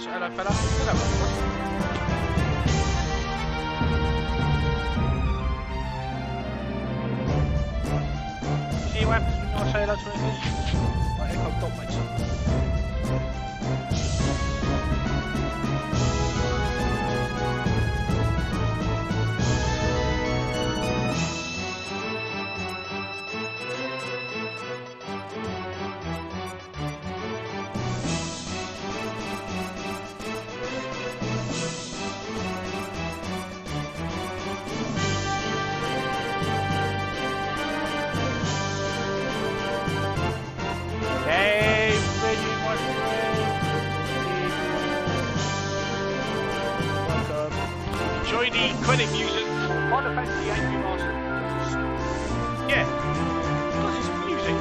hello fella. Hello everybody. See what happens when I say hello to English? My echo dot makes up. Enjoy the credit music. Kind of fancy Angry Master. Yeah, because it's music.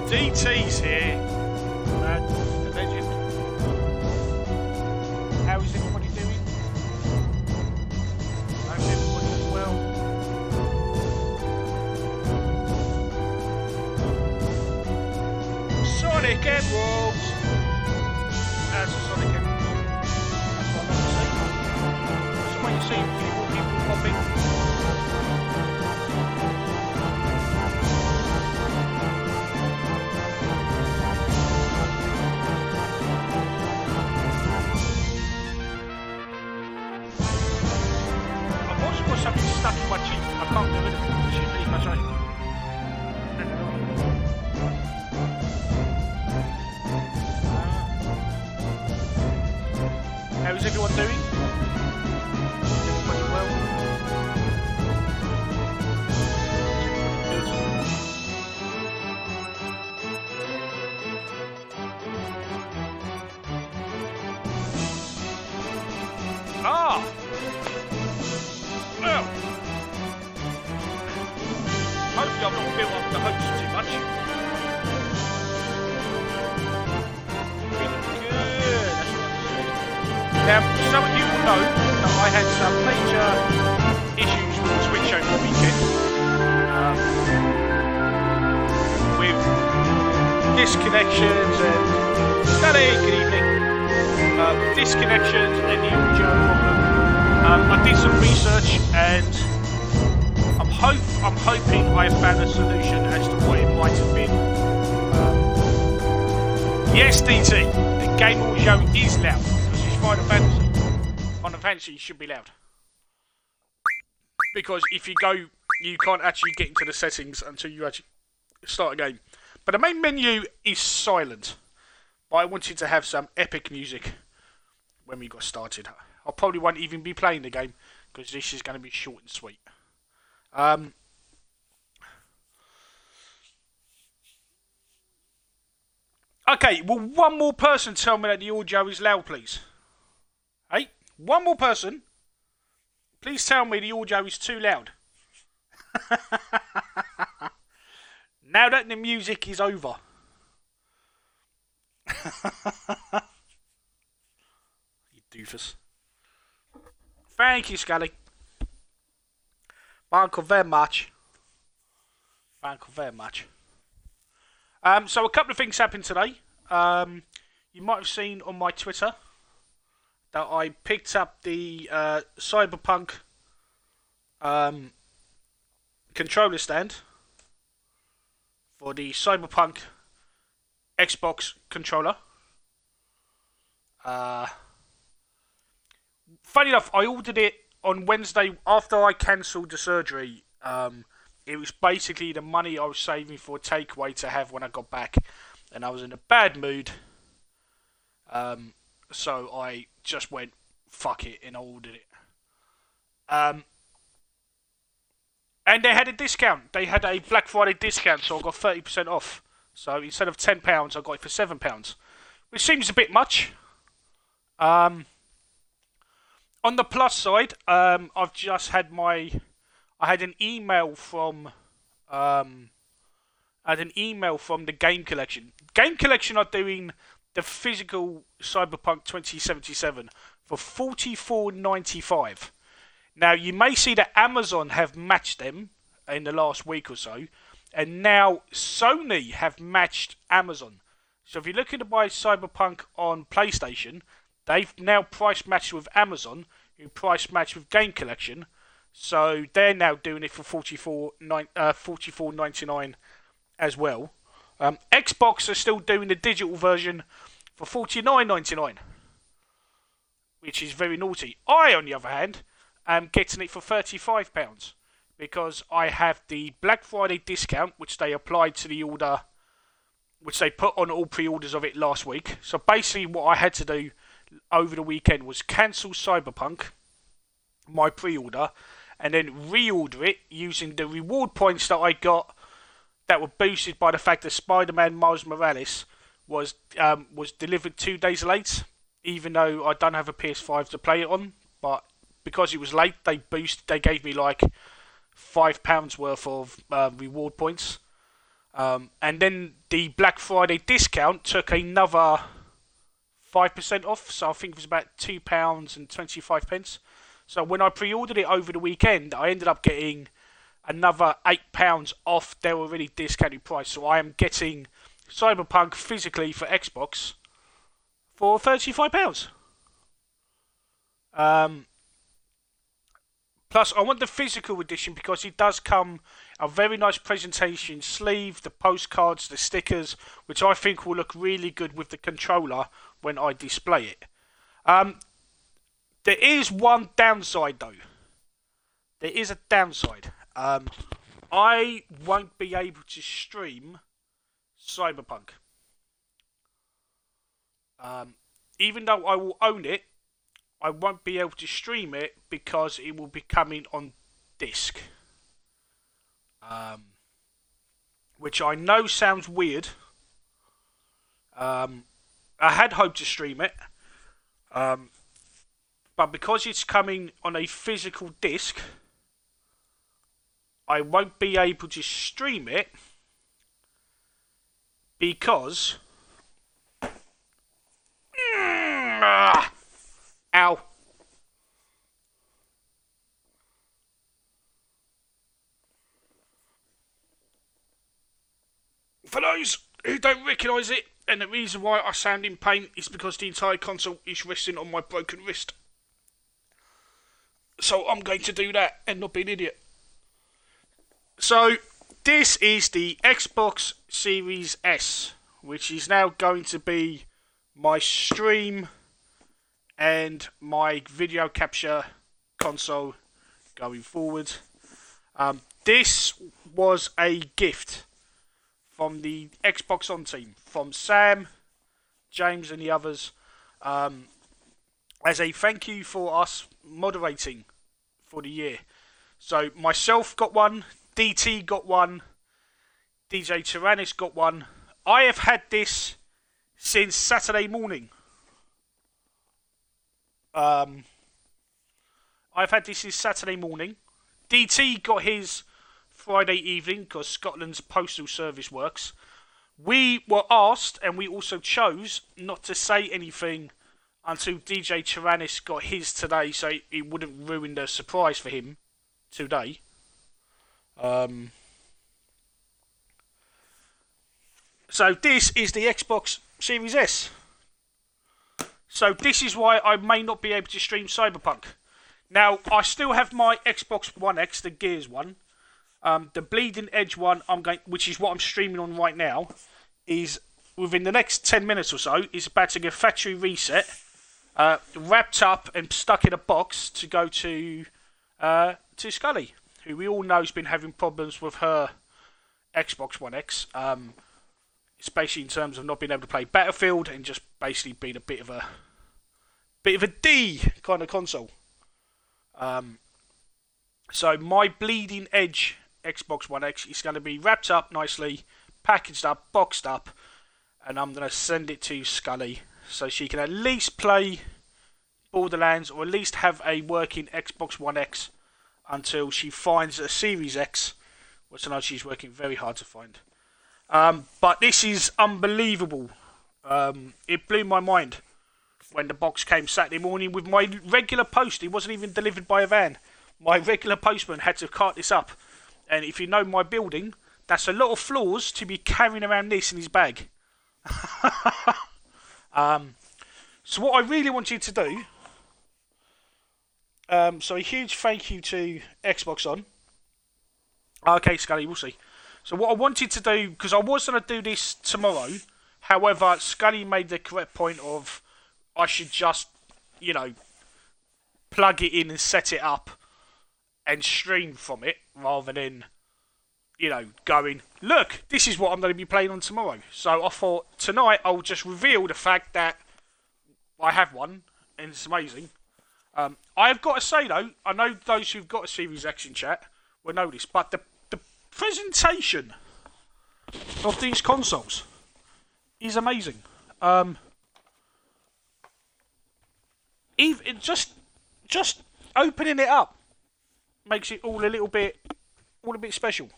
DT's here. Man, the legend. How is everybody doing? Hope everybody's well. Sonic Emeralds! That's a Sonic Emeralds. That's what I like to see. That's why you see people popping. I've also got something stuck in my cheek. I can't get rid of it. It's really frustrating. How is everyone doing? Everybody well? Good. Ah! Well. Hopefully I've not built up the hopes too much. Now, some of you will know that I had some major issues with Twitch over the weekend. With disconnections and... Sally, good evening. Disconnections and the audio problem. I did some research and I'm hoping I found a solution as to what it might have been. Yes, DT, the game audio is loud. Final Fantasy should be loud. Because if you go, you can't actually get into the settings until you actually start a game. But the main menu is silent. But I wanted to have some epic music when we got started. I probably won't even be playing the game because this is going to be short and sweet. Okay, will one more person tell me that the audio is loud, please? Hey, one more person. Please tell me the audio is too loud. Now that the music is over. You doofus. Thank you, Scully. Thank you very much. Thank you very much. So a couple of things happened today. You might have seen on my Twitter that I picked up the Cyberpunk controller stand for the Cyberpunk Xbox controller. Funny enough, I ordered it on Wednesday after I cancelled the surgery. It was basically the money I was saving for takeaway to have when I got back, and I was in a bad mood. So I just went, fuck it, and I ordered it. And they had a discount. They had a Black Friday discount, so I got 30% off. So instead of £10, I got it for £7, which seems a bit much. On the plus side, I've just had I had an email from the Game Collection. Game Collection are doing the physical Cyberpunk 2077 for $44.95. Now, you may see that Amazon have matched them in the last week or so, and now Sony have matched Amazon. So if you're looking to buy Cyberpunk on PlayStation, they've now price matched with Amazon, who price matched with Game Collection. So they're now doing it for $44.99 as well. Xbox are still doing the digital version for $49.99, which is very naughty. I, on the other hand, am getting it for £35 because I have the Black Friday discount, which they applied to the order, which they put on all pre-orders of it last week. So basically what I had to do over the weekend was cancel Cyberpunk, my pre-order, and then reorder it using the reward points that I got that were boosted by the fact that Spider-Man Miles Morales was delivered 2 days late, even though I don't have a PS5 to play it on. But because it was late, they gave me like £5 worth of reward points. And then the Black Friday discount took another 5% off, so I think it was about £2.25. So when I pre-ordered it over the weekend, I ended up getting another £8 off their already discounted price. So I am getting Cyberpunk physically for Xbox for £35. Plus, I want the physical edition because it does come a very nice presentation sleeve, the postcards, the stickers, which I think will look really good with the controller when I display it. There is one downside though. There is a downside. I won't be able to stream Cyberpunk. Even though I will own it, I won't be able to stream it because it will be coming on disc. Which I know sounds weird. I had hoped to stream it. But because it's coming on a physical disc, I won't be able to stream it because... Ow. For those who don't recognise it, and the reason why I sound in pain is because the entire console is resting on my broken wrist. So I'm going to do that and not be an idiot. So this is the Xbox Series S, which is now going to be my stream and my video capture console going forward. This was a gift from the Xbox On team, from Sam, James and the others, as a thank you for us moderating for the year. So myself got one, DT got one, DJ Tyrannis got one. I have had this since Saturday morning. I've had this since Saturday morning. DT got his Friday evening because Scotland's postal service works. We were asked, and we also chose, not to say anything until DJ Tyrannis got his today, so it wouldn't ruin the surprise for him today. So this is the Xbox Series S. So this is why I may not be able to stream Cyberpunk. Now, I still have my Xbox One X, the Gears one. The Bleeding Edge one, which is what I'm streaming on right now, is within the next 10 minutes or so, is about to get factory reset, wrapped up and stuck in a box to go to Scully, who we all know has been having problems with her Xbox One X, especially in terms of not being able to play Battlefield and just basically being a bit of a D kind of console. So my Bleeding Edge Xbox One X is going to be wrapped up nicely, packaged up, boxed up, and I'm going to send it to Scully so she can at least play Borderlands or at least have a working Xbox One X until she finds a Series X, which I know she's working very hard to find. But this is unbelievable. It blew my mind when the box came Saturday morning with my regular post. It wasn't even delivered by a van. my regular postman had to cart this up. And if you know my building, that's a lot of floors to be carrying around this in his bag. So what I really want you to do, so a huge thank you to Xbox On. Okay, Scully, we'll see. So what I wanted to do, because I was going to do this tomorrow, however, Scully made the correct point of I should just, plug it in and set it up and stream from it rather than, going, look, this is what I'm going to be playing on tomorrow. So I thought tonight I'll just reveal the fact that I have one, and it's amazing. I've got to say though, I know those who've got a Series X in chat will know this, but the presentation of these consoles is amazing. Even just opening it up makes it all a bit special.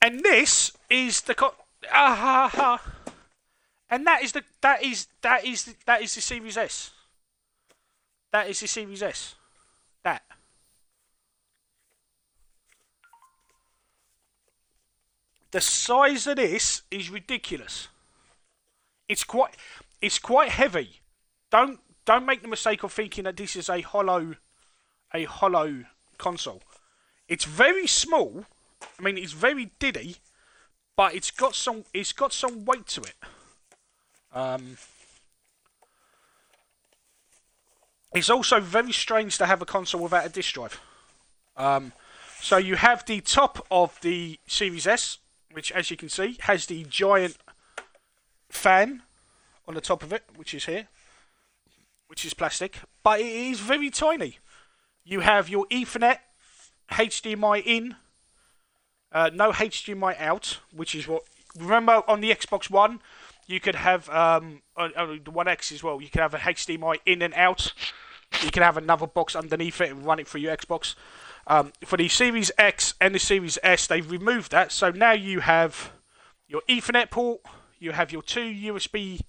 And this is the and that is the Series S. That is the Series S. That. The size of this is ridiculous. It's quite heavy. Don't make the mistake of thinking that this is a hollow console. It's very small. I mean, it's very diddy, but it's got some weight to it. It's also very strange to have a console without a disc drive. So you have the top of the Series S, which, as you can see, has the giant fan on the top of it, which is here, which is plastic, but it is very tiny. You have your Ethernet, HDMI in, no HDMI out, which is what... Remember, on the Xbox One, you could have, on the One X as well, you could have a HDMI in and out. You can have another box underneath it and run it through your Xbox. For the Series X and the Series S, they've removed that. So now you have your Ethernet port, you have your two USB,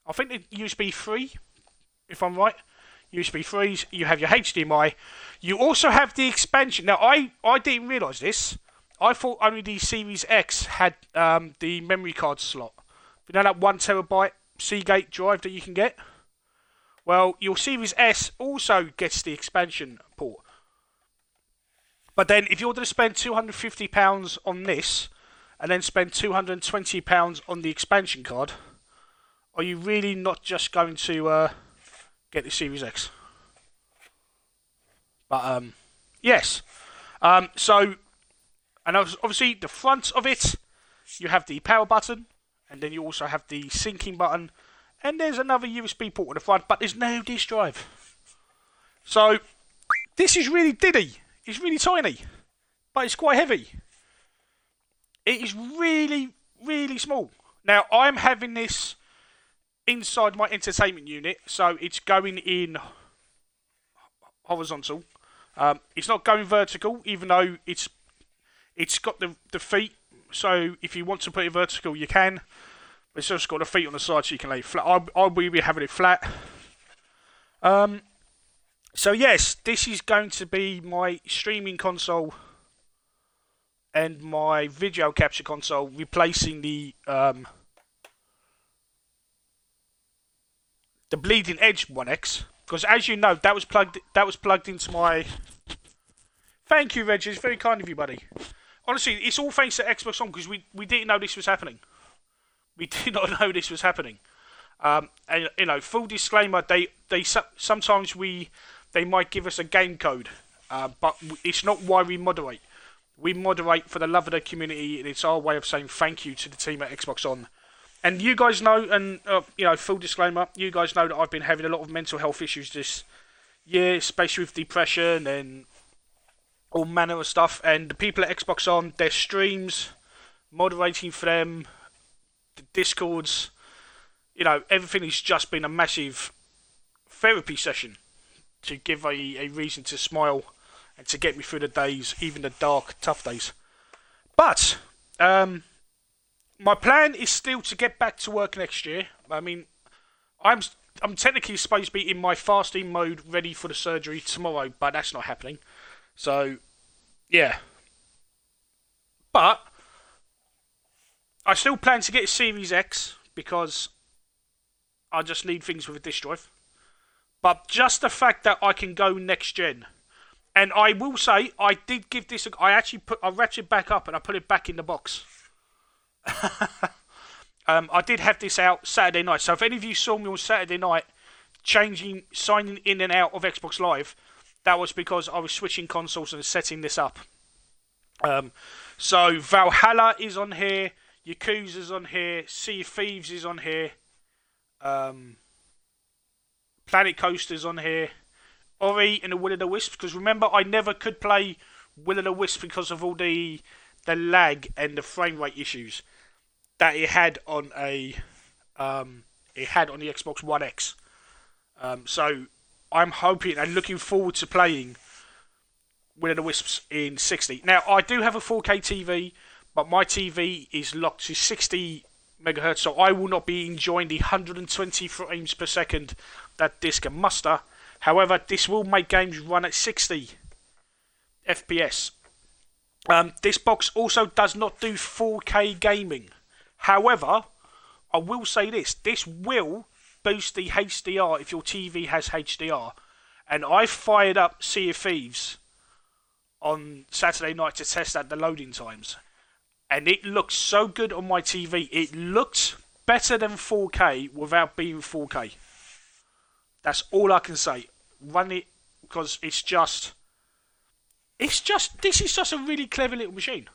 I think the USB 3, if I'm right. USB 3s, you have your HDMI. You also have the expansion. Now, I didn't realise this. I thought only the Series X had the memory card slot. You know that 1 terabyte Seagate drive that you can get? Well, your Series S also gets the expansion port. But then, if you're going to spend £250 on this, and then spend £220 on the expansion card, are you really not just going to get the Series X? But, yes. So, and obviously, the front of it, you have the power button, and then you also have the syncing button, and there's another USB port at the front, but there's no disk drive. So, this is really diddy. It's really tiny, but it's quite heavy. It is really, really small. Now, I'm having this inside my entertainment unit, so it's going in horizontal. It's not going vertical, even though it's got the feet. So if you want to put it vertical, you can. But it's just got the feet on the side, so you can lay it flat. I'll be having it flat. So yes, this is going to be my streaming console and my video capture console, replacing the Bleeding Edge One X, because as you know, that was plugged into my. Thank you, Reggie. It's very kind of you, buddy. Honestly, it's all thanks to Xbox On, because we didn't know this was happening. We did not know this was happening. And full disclaimer, they sometimes they might give us a game code, but it's not why we moderate. We moderate for the love of the community, and it's our way of saying thank you to the team at Xbox On. And you guys know, and full disclaimer, you guys know that I've been having a lot of mental health issues this year, especially with depression and all manner of stuff. And the people at Xbox On, their streams, moderating for them, the Discords, everything has just been a massive therapy session to give a reason to smile and to get me through the days, even the dark, tough days. But my plan is still to get back to work next year. I mean, I'm technically supposed to be in my fasting mode, ready for the surgery tomorrow, but that's not happening. So, yeah. But I still plan to get a Series X because I just need things with a disk drive. But just the fact that I can go next gen, and I will say I did give this. I wrapped it back up and I put it back in the box. I did have this out Saturday night. So if any of you saw me on Saturday night signing in and out of Xbox Live, that was because I was switching consoles and setting this up. So Valhalla is on here, Yakuza's on here, Sea of Thieves is on here, Planet Coaster's on here, Ori and the Will of the Wisp, because remember I never could play Will of the Wisp because of all the lag and the frame rate issues that it had on the Xbox One X. So I'm hoping and looking forward to playing Will of the Wisps in 60. Now I do have a 4K TV, but my TV is locked to 60 megahertz, so I will not be enjoying the 120 frames per second that this can muster. However, this will make games run at 60 FPS. This box also does not do 4K gaming. However, I will say this will boost the HDR if your TV has HDR. And I fired up Sea of Thieves on Saturday night to test out the loading times. And it looks so good on my TV. It looked better than 4K without being 4K. That's all I can say. Run it because this is just a really clever little machine.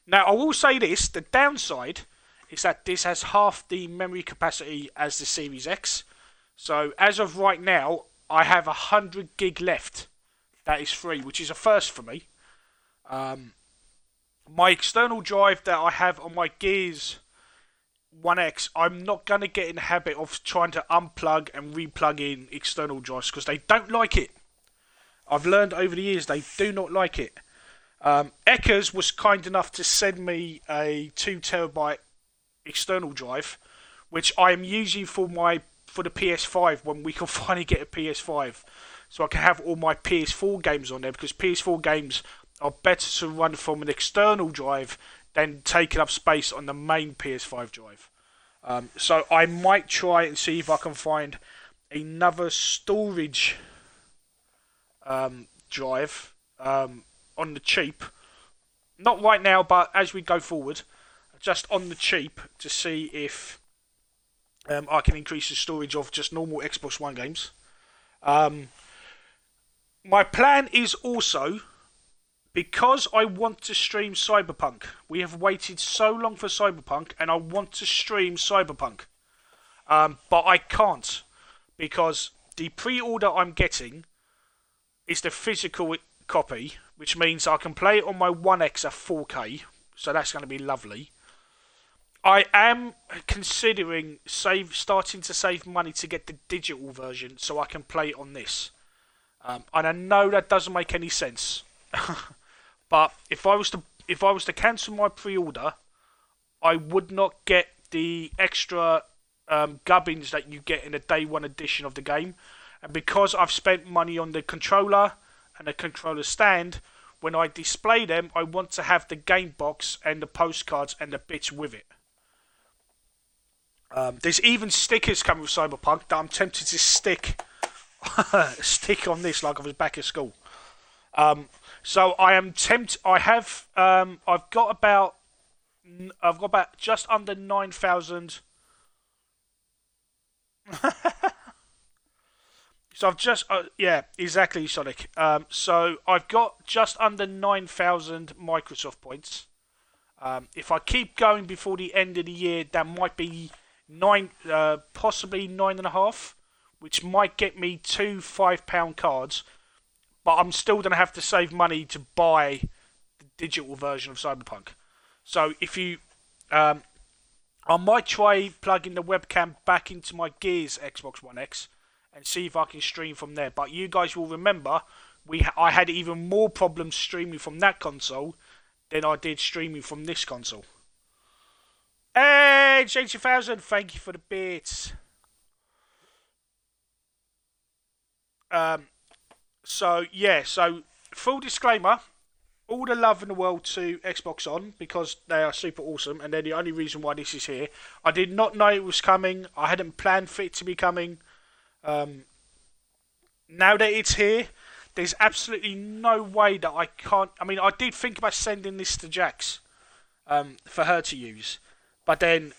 Now I will say this, the downside is that this has half the memory capacity as the Series X. So as of right now, I have 100 gig left. That is free, which is a first for me. My external drive that I have on my Gears 1X, I'm not going to get in the habit of trying to unplug and replug in external drives because they don't like it. I've learned over the years they do not like it. Eckers was kind enough to send me a 2 terabyte external drive, which I am using for the PS5 when we can finally get a PS5, so I can have all my PS4 games on there, because PS4 games are better to run from an external drive than taking up space on the main PS5 drive. So I might try and see if I can find another storage drive on the cheap. Not right now, but as we go forward, just on the cheap to see if I can increase the storage of just normal Xbox One games. My plan is also, because I want to stream Cyberpunk. We have waited so long for Cyberpunk, and I want to stream Cyberpunk. But I can't, because the pre-order I'm getting is the physical copy, which means I can play it on my 1X at 4K, so that's going to be lovely. I am considering starting to save money to get the digital version so I can play it on this. And I know that doesn't make any sense. But if I was to cancel my pre-order, I would not get the extra gubbins that you get in the day one edition of the game. And because I've spent money on the controller and the controller stand, when I display them, I want to have the game box and the postcards and the bits with it. There's even stickers coming with Cyberpunk that I'm tempted to stick on this like I was back at school. So I am tempted. I've got about just under 9,000. So I've just yeah, exactly, Sonic. So I've got just under 9,000 Microsoft points. If I keep going before the end of the year, that might be possibly 9.5, which might get me 2 £5 cards. But I'm still going to have to save money to buy the digital version of Cyberpunk. So if you, I might try plugging the webcam back into my Gears Xbox One X and see if I can stream from there. But you guys will remember, I had even more problems streaming from that console than I did streaming from this console. Hey, J2000, thank you for the bits. So yeah, so full disclaimer, all the love in the world to Xbox On because they are super awesome and they're the only reason why this is here. I did not know it was coming. I hadn't planned for it to be coming. Now that it's here, there's absolutely no way that I can't. I mean, I did think about sending this to Jax for her to use, but then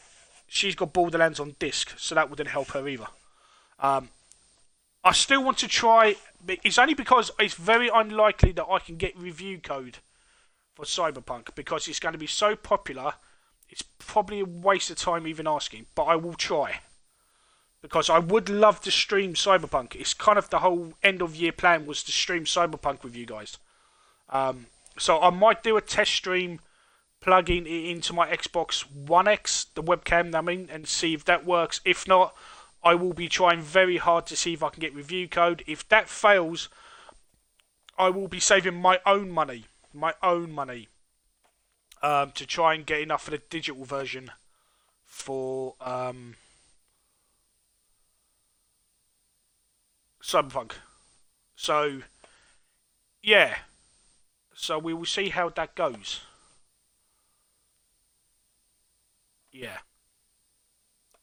she's got Borderlands on disc, so that wouldn't help her either. I still want to try. It's only because it's very unlikely that I can get review code for Cyberpunk because it's going to be so popular. It's probably a waste of time even asking, but I will try because I would love to stream Cyberpunk. It's kind of the whole end of year plan was to stream Cyberpunk with you guys. So I might do a test stream plugging it into my Xbox One X, the webcam, I mean, and see if that works. If not, I will be trying very hard to see if I can get review code. If that fails, I will be saving my own money, to try and get enough for the digital version for Cyberpunk. So, yeah. So we will see how that goes. Yeah.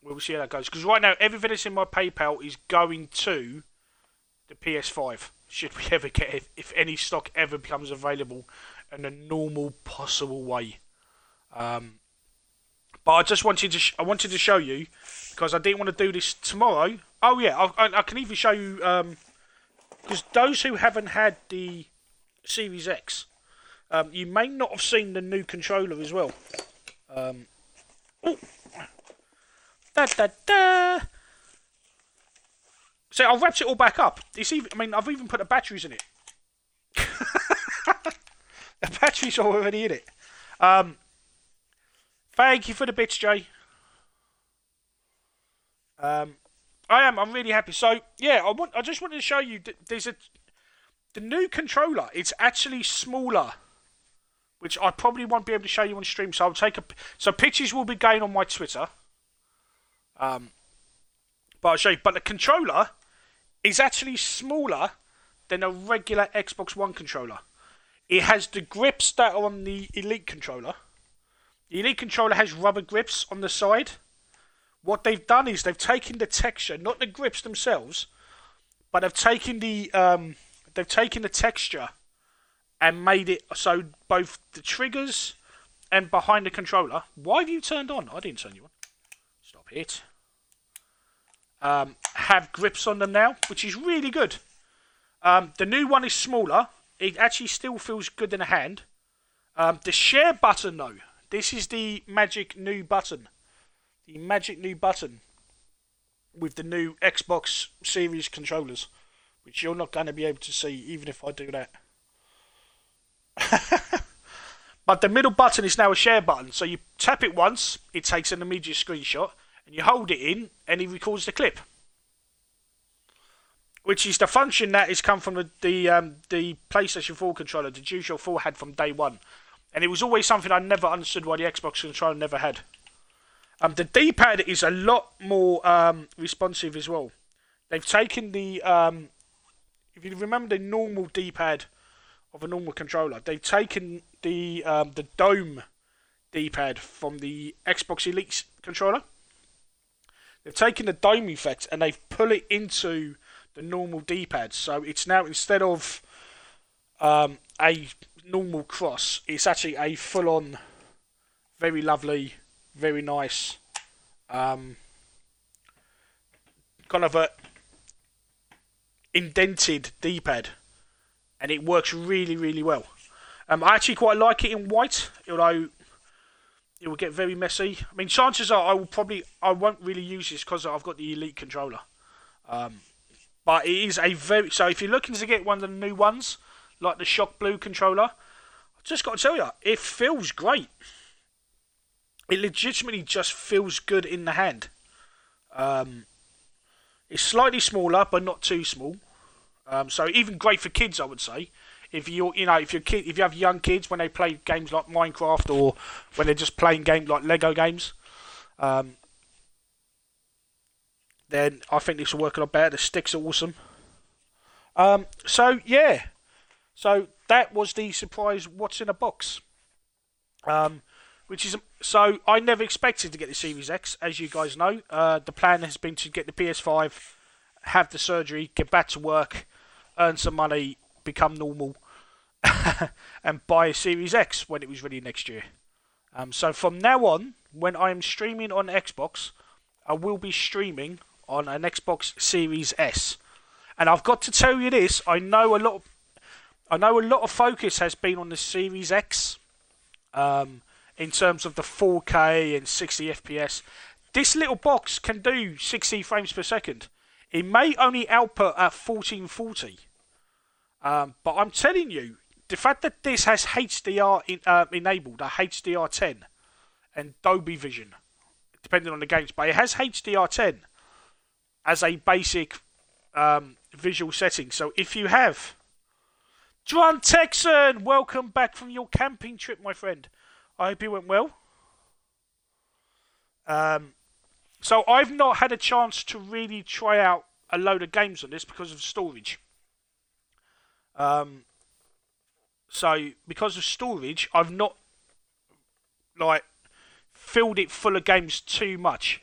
We'll see how that goes. Because right now, everything that's in my PayPal is going to the PS5. Should we ever get it, if any stock ever becomes available in a normal possible way. But I just wanted to show you because I didn't want to do this tomorrow. Oh yeah, I can even show you because those who haven't had the Series X, you may not have seen the new controller as well. Da, da, da. So I've wrapped it all back up. I've even put the batteries in it. The batteries are already in it. Thank you for the bits, Jay. I'm really happy. So yeah, I just wanted to show you that the new controller. It's actually smaller, which I probably won't be able to show you on stream. So so pictures will be going on my Twitter. But I'll show you. But the controller is actually smaller than a regular Xbox One controller. It has the grips that are on the Elite controller. The Elite controller has rubber grips on the side. What they've done is they've taken the texture, not the grips themselves, but they've taken the texture and made it so both the triggers and behind the controller. Why have you turned on? I didn't turn you on. Stop it. Have grips on them now, which is really good. The new one is smaller. It actually still feels good in the hand. The share button, though. This is the magic new button. The magic new button with the new Xbox Series controllers, which you're not going to be able to see even if I do that. But the middle button is now a share button. So you tap it once, it takes an immediate screenshot, and you hold it in, and it records the clip. Which is the function that has come from the PlayStation 4 controller, the DualShock 4 had from day one. And it was always something I never understood why the Xbox controller never had. The D-pad is a lot more responsive as well. They've taken the... if you remember the normal D-pad of a normal controller, they've taken the dome D-pad from the Xbox Elite controller. They've taken the dome effect and they've put it into the normal D-pad. So it's now, instead of a normal cross, it's actually a full-on, very lovely, very nice, kind of a indented D-pad. And it works really, really well. I actually quite like it in white, although it will get very messy. I mean, chances are I won't really use this because I've got the Elite controller. But it is so if you're looking to get one of the new ones, like the Shock Blue controller, I've just got to tell you, it feels great. It legitimately just feels good in the hand. It's slightly smaller, but not too small. So even great for kids, I would say. If you have young kids when they play games like Minecraft or when they're just playing games like Lego games, then I think this will work a lot better. The sticks are awesome. So yeah, so that was the surprise. What's in a box? Which is so I never expected to get the Series X, as you guys know. The plan has been to get the PS5, have the surgery, get back to work, earn some money, become normal, and buy a Series X when it was ready next year. So from now on, when I am streaming on Xbox, I will be streaming on an Xbox Series S. And I've got to tell you this: I know a lot of focus has been on the Series X, in terms of the 4K and 60 FPS. This little box can do 60 frames per second. It may only output at 1440, but I'm telling you, the fact that this has HDR enabled, a HDR10 and Dolby Vision, depending on the games, but it has HDR10 as a basic visual setting. So if you have Drun Texan, welcome back from your camping trip, my friend. I hope you went well. So I've not had a chance to really try out a load of games on this because of storage. So because of storage, I've not filled it full of games too much.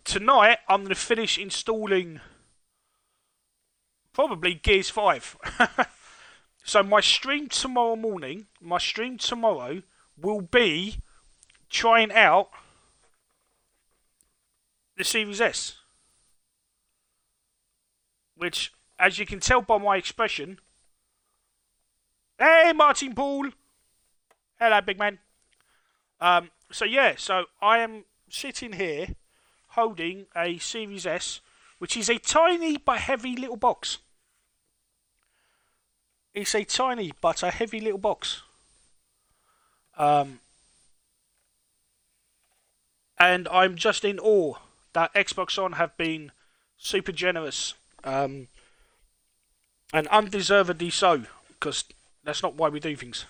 Tonight I'm going to finish installing probably Gears 5. So my stream tomorrow will be trying out the Series S. Which, as you can tell by my expression... Hey, Martin Paul! Hello, big man. So I am sitting here holding a Series S, which is a tiny but heavy little box. It's a tiny but a heavy little box. And I'm just in awe that Xbox On have been super generous, and undeservedly so, because that's not why we do things.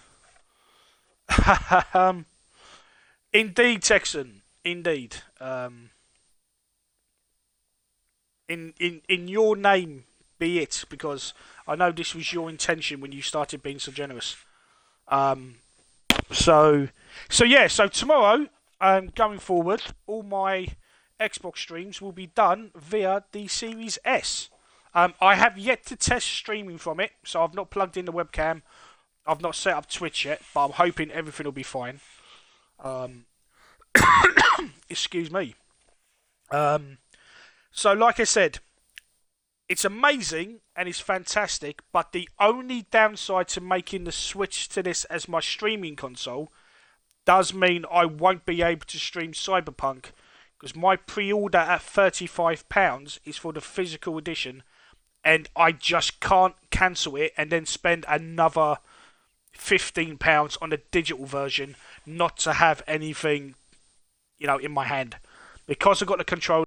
Indeed, Texan, indeed. In your name be it, because I know this was your intention when you started being so generous. So tomorrow, going forward, all my Xbox streams will be done via the Series S. I have yet to test streaming from it, so I've not plugged in the webcam. I've not set up Twitch yet, but I'm hoping everything will be fine. Excuse me. So like I said, it's amazing and it's fantastic, but the only downside to making the switch to this as my streaming console does mean I won't be able to stream Cyberpunk, because my pre-order at £35 is for the physical edition, and I just can't cancel it and then spend another £15 on the digital version not to have anything, in my hand. Because I've got the controller